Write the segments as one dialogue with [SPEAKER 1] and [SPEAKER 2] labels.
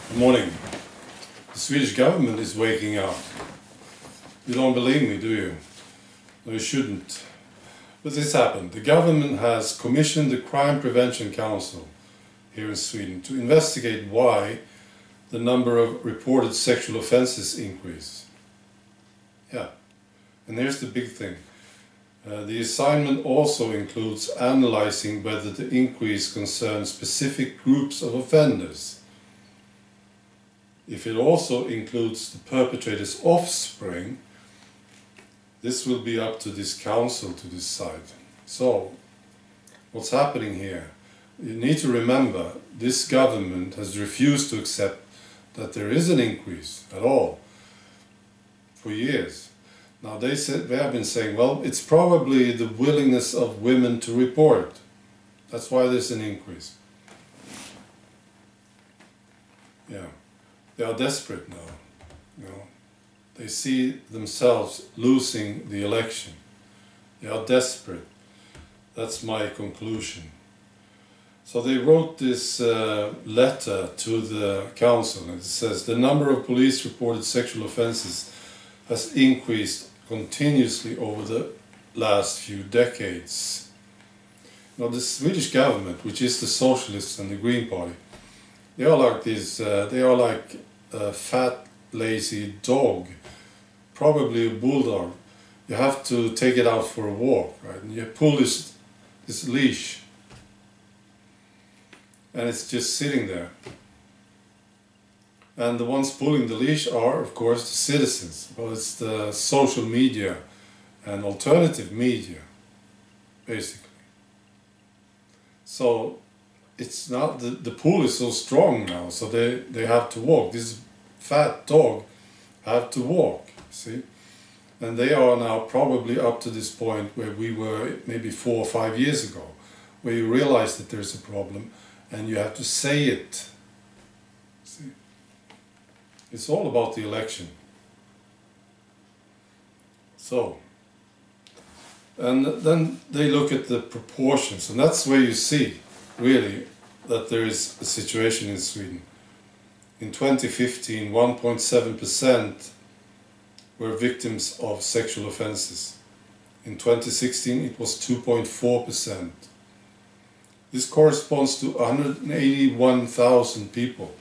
[SPEAKER 1] Good morning. The Swedish government is waking up. You don't believe me, do you? No, you shouldn't. But this happened. The government has commissioned the Crime Prevention Council here in Sweden to investigate why the number of reported sexual offences increase. Yeah. And here's the big thing. The assignment also includes analyzing whether the increase concerns specific groups of offenders. If it also includes the perpetrator's offspring, this will be up to this council to decide. So, what's happening here? You need to remember, this government has refused to accept that there is an increase at all for years. Now they have been saying, well, it's probably the willingness of women to report. That's why there's an increase. Yeah. They are desperate now, you know. They see themselves losing the election. They are desperate. That's my conclusion. So they wrote this letter to the council, and it says, the number of police reported sexual offences has increased continuously over the last few decades. Now the Swedish government, which is the Socialists and the Green Party, they are like this, they are like a fat, lazy dog, probably a bulldog. You have to take it out for a walk, right? And you pull this leash, and it's just sitting there. And the ones pulling the leash are, of course, the citizens. Well, it's the social media and alternative media, basically. So it's not, the pull is so strong now, so they have to walk. This fat dog have to walk, see? And they are now probably up to this point where we were maybe 4 or 5 years ago, where you realize that there's a problem and you have to say it. See? It's all about the election. So, and then they look at the proportions, and that's where you see, really, that there is a situation in Sweden. In 2015, 1.7% were victims of sexual offences. In 2016, it was 2.4%. This corresponds to 181,000 people.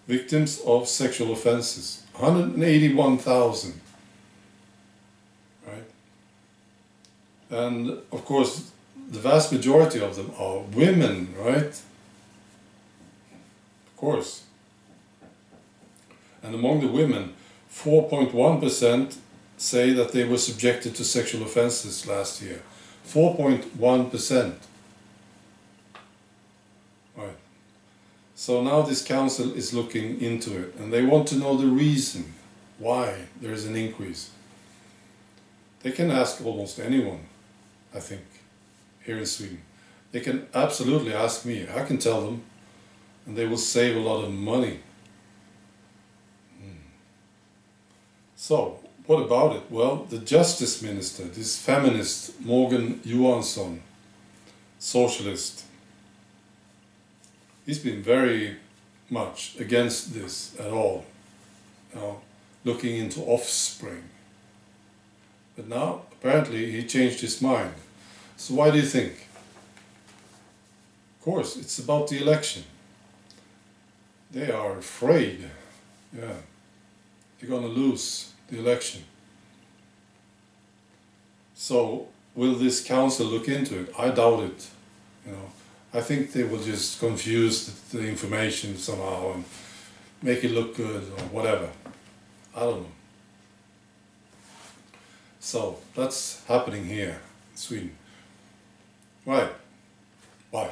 [SPEAKER 1] Victims of sexual offences. 181,000. Right? And of course, the vast majority of them are women, right? Of course. And among the women, 4.1% say that they were subjected to sexual offences last year. 4.1%. Right. So now this council is looking into it, and they want to know the reason why there is an increase. They can ask almost anyone, I think, here in Sweden. They can absolutely ask me. I can tell them, and they will save a lot of money. So, what about it? Well, the Justice Minister, this feminist Morgan Johansson, socialist, he's been very much against this at all, you know, looking into offspring. But now, apparently, he changed his mind. So why do you think? Of course, it's about the election. They are afraid, yeah, they're going to lose the election. So, will this council look into it? I doubt it, you know. I think they will just confuse the information somehow and make it look good or whatever. I don't know. So, that's happening here in Sweden. Right. Bye.